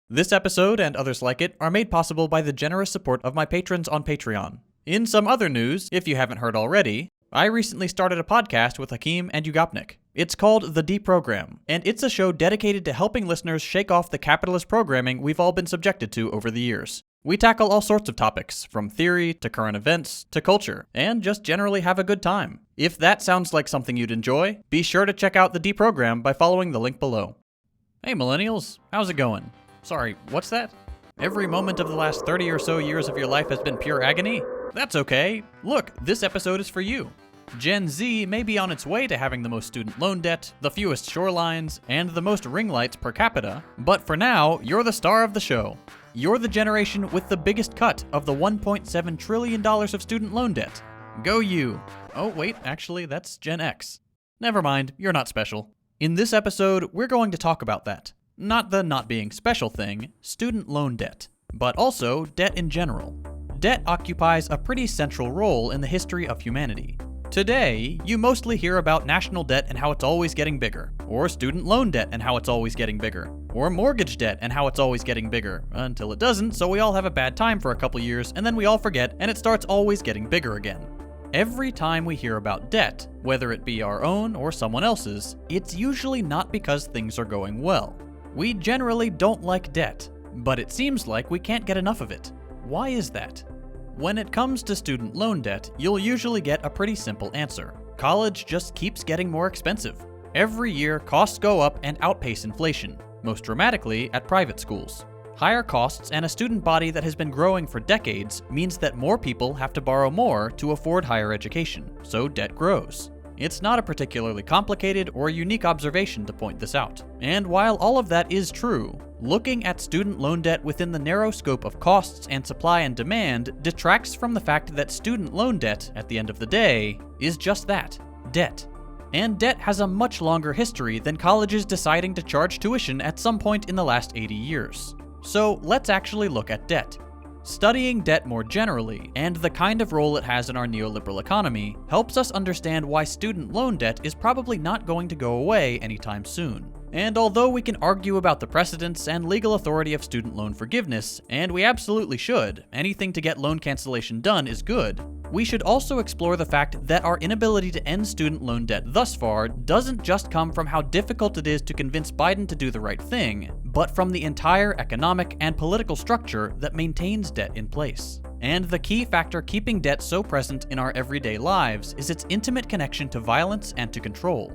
This episode and others like it are made possible by the generous support of my patrons on Patreon. In some other news, if you haven't heard already, I recently started a podcast with Hakeem and Yugopnik. It's called The Deprogram, and it's a show dedicated to helping listeners shake off the capitalist programming we've all been subjected to over the years. We tackle all sorts of topics, from theory to current events to culture, and just generally have a good time. If that sounds like something you'd enjoy, be sure to check out The Deprogram by following the link below. Hey Millennials, how's it going? Sorry, what's that? Every moment of the last 30 or so years of your life has been pure agony? That's okay. Look, this episode is for you. Gen Z may be on its way to having the most student loan debt, the fewest shorelines, and the most ring lights per capita, but for now, you're the star of the show. You're the generation with the biggest cut of the $1.7 trillion of student loan debt. Go you. Oh wait, actually that's Gen X. Never mind, you're not special. In this episode, we're going to talk about that. Not the not being special thing, student loan debt, but also debt in general. Debt occupies a pretty central role in the history of humanity. Today, you mostly hear about national debt and how it's always getting bigger, or student loan debt and how it's always getting bigger, or mortgage debt and how it's always getting bigger, until it doesn't, so we all have a bad time for a couple years, and then we all forget, and it starts always getting bigger again. Every time we hear about debt, whether it be our own or someone else's, it's usually not because things are going well. We generally don't like debt, but it seems like we can't get enough of it. Why is that? When it comes to student loan debt, you'll usually get a pretty simple answer. College just keeps getting more expensive. Every year, costs go up and outpace inflation, most dramatically at private schools. Higher costs and a student body that has been growing for decades means that more people have to borrow more to afford higher education, so debt grows. It's not a particularly complicated or unique observation to point this out. And while all of that is true, looking at student loan debt within the narrow scope of costs and supply and demand detracts from the fact that student loan debt, at the end of the day, is just that, debt. And debt has a much longer history than colleges deciding to charge tuition at some point in the last 80 years. So let's actually look at debt. Studying debt more generally, and the kind of role it has in our neoliberal economy, helps us understand why student loan debt is probably not going to go away anytime soon. And although we can argue about the precedents and legal authority of student loan forgiveness, and we absolutely should, anything to get loan cancellation done is good, we should also explore the fact that our inability to end student loan debt thus far doesn't just come from how difficult it is to convince Biden to do the right thing, but from the entire economic and political structure that maintains debt in place. And the key factor keeping debt so present in our everyday lives is its intimate connection to violence and to control.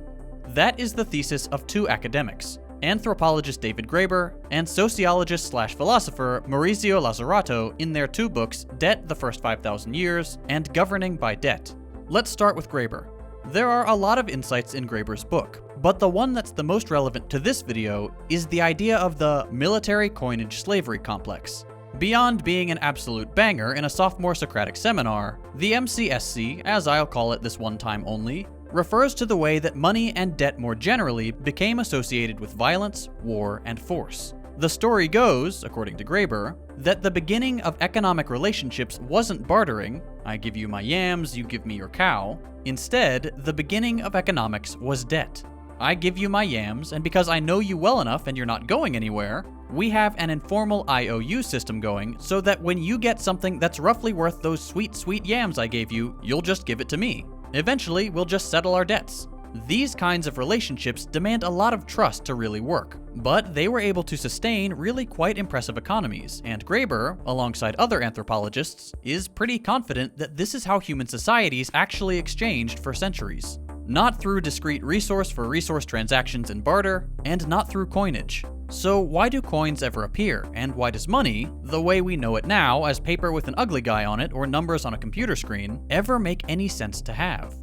That is the thesis of two academics, anthropologist David Graeber and sociologist/philosopher Maurizio Lazzarato in their two books Debt: The First 5,000 Years and Governing by Debt. Let's start with Graeber. There are a lot of insights in Graeber's book, but the one that's the most relevant to this video is the idea of the military coinage slavery complex. Beyond being an absolute banger in a sophomore Socratic seminar, the MCSC, as I'll call it this one time only, refers to the way that money and debt more generally became associated with violence, war, and force. The story goes, according to Graeber, that the beginning of economic relationships wasn't bartering, I give you my yams, you give me your cow. Instead, the beginning of economics was debt. I give you my yams, and because I know you well enough and you're not going anywhere, we have an informal IOU system going so that when you get something that's roughly worth those sweet, sweet yams I gave you, you'll just give it to me. Eventually, we'll just settle our debts. These kinds of relationships demand a lot of trust to really work, but they were able to sustain really quite impressive economies, and Graeber, alongside other anthropologists, is pretty confident that this is how human societies actually exchanged for centuries. Not through discrete resource-for-resource transactions and barter, and not through coinage. So why do coins ever appear, and why does money, the way we know it now as paper with an ugly guy on it or numbers on a computer screen, ever make any sense to have?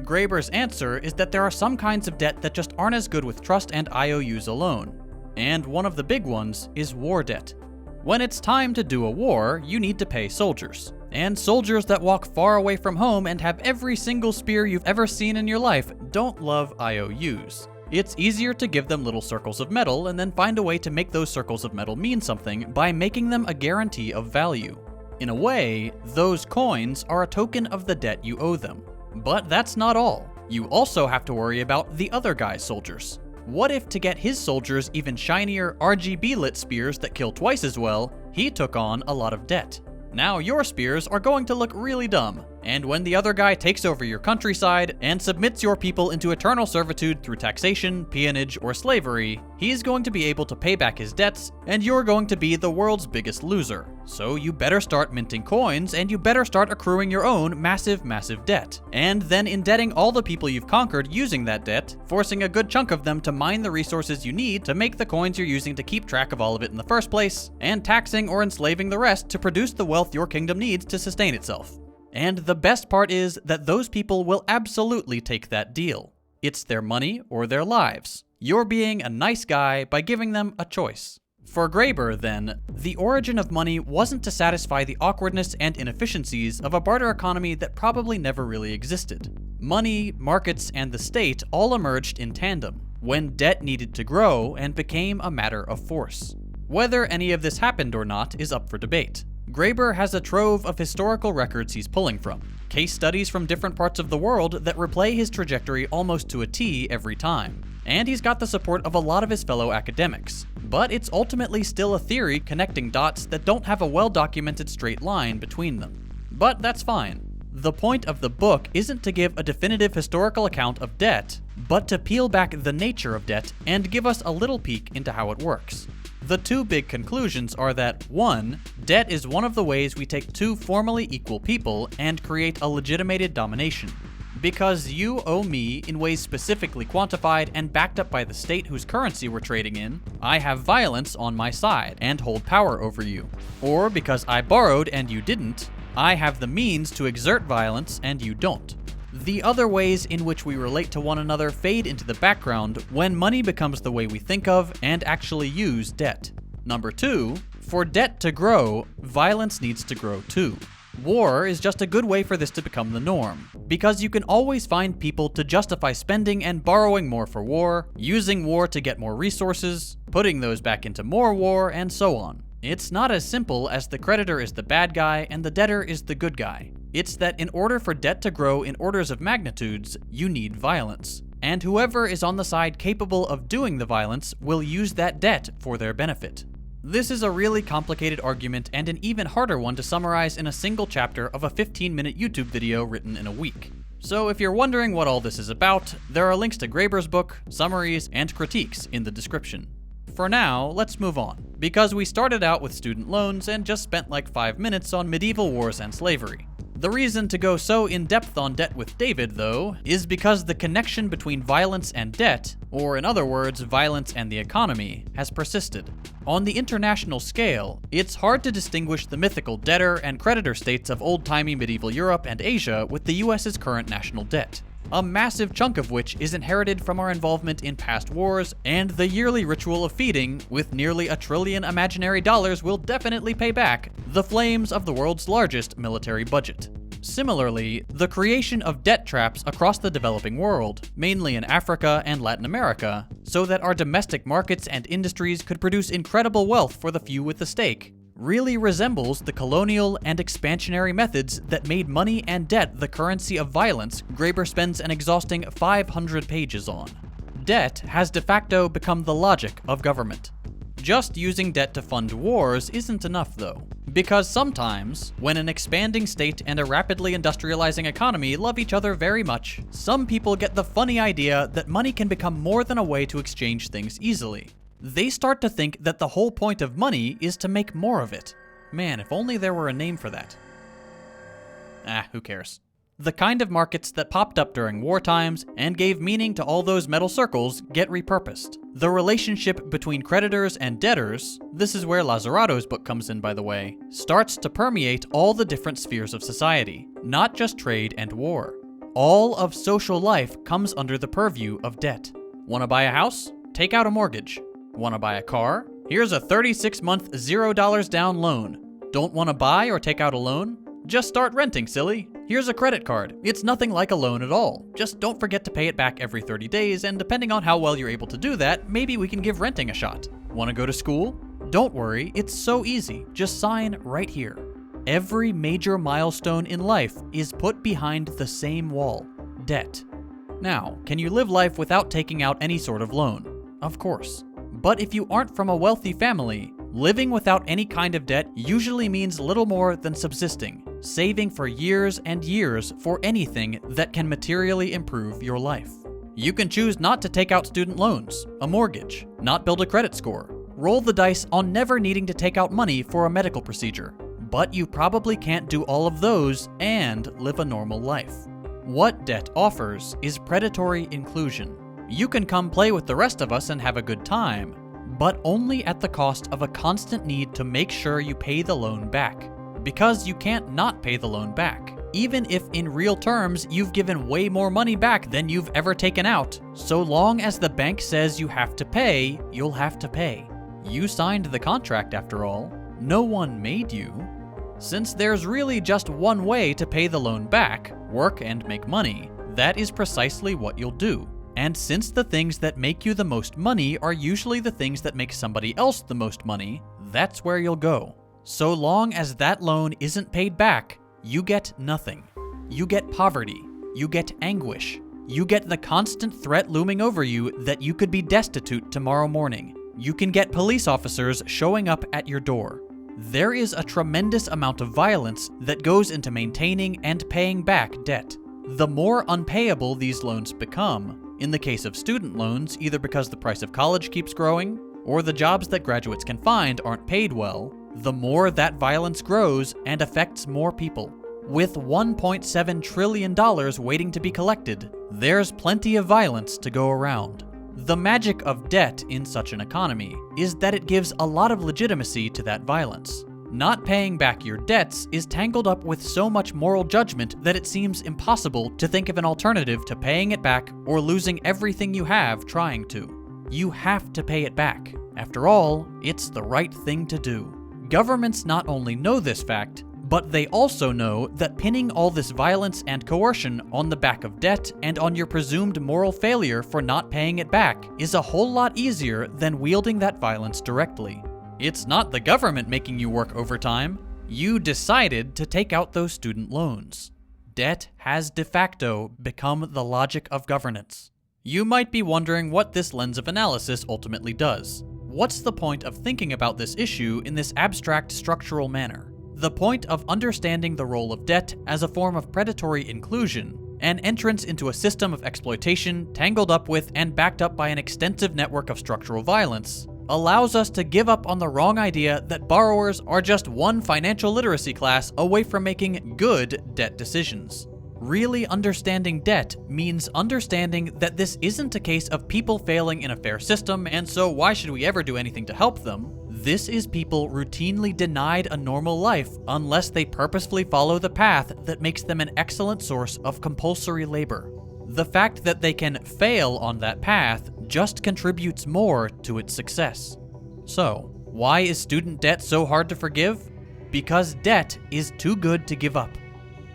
Graeber's answer is that there are some kinds of debt that just aren't as good with trust and IOUs alone. And one of the big ones is war debt. When it's time to do a war, you need to pay soldiers. And soldiers that walk far away from home and have every single spear you've ever seen in your life don't love IOUs. It's easier to give them little circles of metal and then find a way to make those circles of metal mean something by making them a guarantee of value. In a way, those coins are a token of the debt you owe them. But that's not all. You also have to worry about the other guy's soldiers. What if to get his soldiers even shinier RGB lit spears that kill twice as well, he took on a lot of debt? Now your spears are going to look really dumb, and when the other guy takes over your countryside and submits your people into eternal servitude through taxation, peonage, or slavery, he's going to be able to pay back his debts, and you're going to be the world's biggest loser. So you better start minting coins, and you better start accruing your own massive debt, and then indebting all the people you've conquered using that debt, forcing a good chunk of them to mine the resources you need to make the coins you're using to keep track of all of it in the first place, and taxing or enslaving the rest to produce the wealth your kingdom needs to sustain itself. And the best part is that those people will absolutely take that deal. It's their money or their lives. You're being a nice guy by giving them a choice. For Graeber, then, the origin of money wasn't to satisfy the awkwardness and inefficiencies of a barter economy that probably never really existed. Money, markets, and the state all emerged in tandem, when debt needed to grow and became a matter of force. Whether any of this happened or not is up for debate. Graeber has a trove of historical records he's pulling from, case studies from different parts of the world that replay his trajectory almost to a T every time. And he's got the support of a lot of his fellow academics. But it's ultimately still a theory connecting dots that don't have a well-documented straight line between them. But that's fine. The point of the book isn't to give a definitive historical account of debt, but to peel back the nature of debt and give us a little peek into how it works. The two big conclusions are that 1. Debt is one of the ways we take two formally equal people and create a legitimated domination. Because you owe me in ways specifically quantified and backed up by the state whose currency we're trading in, I have violence on my side and hold power over you. Or because I borrowed and you didn't, I have the means to exert violence and you don't. The other ways in which we relate to one another fade into the background when money becomes the way we think of and actually use debt. Number 2, for debt to grow, violence needs to grow too. War is just a good way for this to become the norm, because you can always find people to justify spending and borrowing more for war, using war to get more resources, putting those back into more war, and so on. It's not as simple as the creditor is the bad guy and the debtor is the good guy. It's that in order for debt to grow in orders of magnitudes, you need violence. And whoever is on the side capable of doing the violence will use that debt for their benefit. This is a really complicated argument and an even harder one to summarize in a single chapter of a 15-minute YouTube video written in a week. So if you're wondering what all this is about, there are links to Graeber's book, summaries, and critiques in the description. For now, let's move on, because we started out with student loans and just spent like 5 minutes on medieval wars and slavery. The reason to go so in-depth on debt with David, though, is because the connection between violence and debt, or in other words, violence and the economy, has persisted. On the international scale, it's hard to distinguish the mythical debtor and creditor states of old-timey medieval Europe and Asia with the US's current national debt, a massive chunk of which is inherited from our involvement in past wars and the yearly ritual of feeding, with nearly $1 trillion imaginary dollars we'll definitely pay back, the flames of the world's largest military budget. Similarly, the creation of debt traps across the developing world, mainly in Africa and Latin America, so that our domestic markets and industries could produce incredible wealth for the few with the stake, really resembles the colonial and expansionary methods that made money and debt the currency of violence Graeber spends an exhausting 500 pages on. Debt has de facto become the logic of government. Just using debt to fund wars isn't enough, though, because sometimes, when an expanding state and a rapidly industrializing economy love each other very much, some people get the funny idea that money can become more than a way to exchange things easily. They start to think that the whole point of money is to make more of it. Man, if only there were a name for that. Who cares? The kind of markets that popped up during war times and gave meaning to all those metal circles get repurposed. The relationship between creditors and debtors, this is where Lazzarato's book comes in by the way, starts to permeate all the different spheres of society, not just trade and war. All of social life comes under the purview of debt. Wanna buy a house? Take out a mortgage. Wanna buy a car? Here's a 36-month $0 down loan. Don't wanna buy or take out a loan? Just start renting, silly. Here's a credit card. It's nothing like a loan at all. Just don't forget to pay it back every 30 days, and depending on how well you're able to do that, maybe we can give renting a shot. Wanna go to school? Don't worry, it's so easy. Just sign right here. Every major milestone in life is put behind the same wall: debt. Now, can you live life without taking out any sort of loan? Of course. But if you aren't from a wealthy family, living without any kind of debt usually means little more than subsisting, saving for years and years for anything that can materially improve your life. You can choose not to take out student loans, a mortgage, not build a credit score, roll the dice on never needing to take out money for a medical procedure. But you probably can't do all of those and live a normal life. What debt offers is predatory inclusion. You can come play with the rest of us and have a good time, but only at the cost of a constant need to make sure you pay the loan back. Because you can't not pay the loan back, even if in real terms you've given way more money back than you've ever taken out. So long as the bank says you have to pay, you'll have to pay. You signed the contract after all. No one made you. Since there's really just one way to pay the loan back, work and make money, that is precisely what you'll do. And since the things that make you the most money are usually the things that make somebody else the most money, that's where you'll go. So long as that loan isn't paid back, you get nothing. You get poverty. You get anguish. You get the constant threat looming over you that you could be destitute tomorrow morning. You can get police officers showing up at your door. There is a tremendous amount of violence that goes into maintaining and paying back debt. The more unpayable these loans become, in the case of student loans, either because the price of college keeps growing, or the jobs that graduates can find aren't paid well, the more that violence grows and affects more people. With $1.7 trillion waiting to be collected, there's plenty of violence to go around. The magic of debt in such an economy is that it gives a lot of legitimacy to that violence. Not paying back your debts is tangled up with so much moral judgment that it seems impossible to think of an alternative to paying it back or losing everything you have trying to. You have to pay it back. After all, it's the right thing to do. Governments not only know this fact, but they also know that pinning all this violence and coercion on the back of debt and on your presumed moral failure for not paying it back is a whole lot easier than wielding that violence directly. It's not the government making you work overtime. You decided to take out those student loans. Debt has de facto become the logic of governance. You might be wondering what this lens of analysis ultimately does. What's the point of thinking about this issue in this abstract structural manner? The point of understanding the role of debt as a form of predatory inclusion, an entrance into a system of exploitation tangled up with and backed up by an extensive network of structural violence, allows us to give up on the wrong idea that borrowers are just one financial literacy class away from making good debt decisions. Really understanding debt means understanding that this isn't a case of people failing in a fair system, and so why should we ever do anything to help them? This is people routinely denied a normal life unless they purposefully follow the path that makes them an excellent source of compulsory labor. The fact that they can fail on that path just contributes more to its success. So, why is student debt so hard to forgive? Because debt is too good to give up.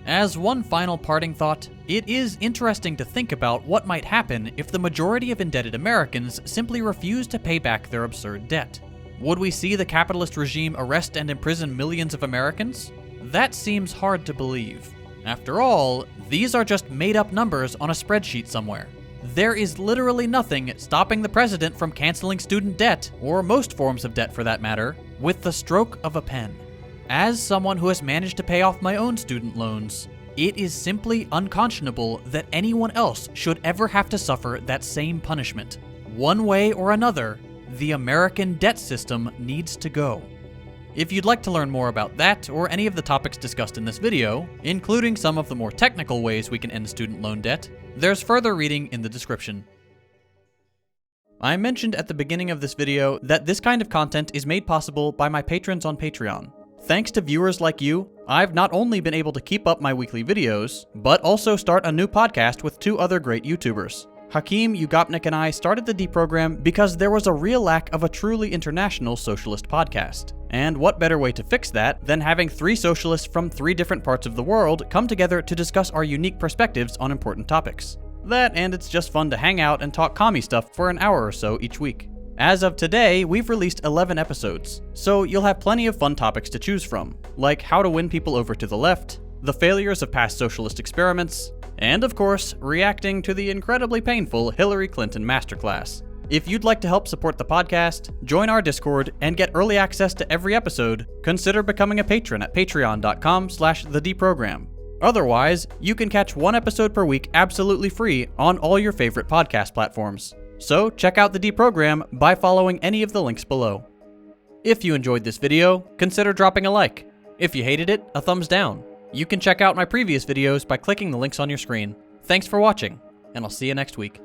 As one final parting thought, it is interesting to think about what might happen if the majority of indebted Americans simply refuse to pay back their absurd debt. Would we see the capitalist regime arrest and imprison millions of Americans? That seems hard to believe. After all, these are just made-up numbers on a spreadsheet somewhere. There is literally nothing stopping the president from canceling student debt, or most forms of debt for that matter, with the stroke of a pen. As someone who has managed to pay off my own student loans, it is simply unconscionable that anyone else should ever have to suffer that same punishment. One way or another, the American debt system needs to go. If you'd like to learn more about that or any of the topics discussed in this video, including some of the more technical ways we can end student loan debt, there's further reading in the description. I mentioned at the beginning of this video that this kind of content is made possible by my patrons on Patreon. Thanks to viewers like you, I've not only been able to keep up my weekly videos, but also start a new podcast with two other great YouTubers. Hakeem Ugopnik and I started the Deprogram because there was a real lack of a truly international socialist podcast. And what better way to fix that than having three socialists from three different parts of the world come together to discuss our unique perspectives on important topics. That, and it's just fun to hang out and talk commie stuff for an hour or so each week. As of today, we've released 11 episodes, so you'll have plenty of fun topics to choose from, like how to win people over to the left, the failures of past socialist experiments, and of course, reacting to the incredibly painful Hillary Clinton masterclass. If you'd like to help support the podcast, join our Discord, and get early access to every episode, consider becoming a patron at patreon.com/thedeprogram. Otherwise, you can catch one episode per week absolutely free on all your favorite podcast platforms. So check out the Deprogram by following any of the links below. If you enjoyed this video, consider dropping a like. If you hated it, a thumbs down. You can check out my previous videos by clicking the links on your screen. Thanks for watching, and I'll see you next week.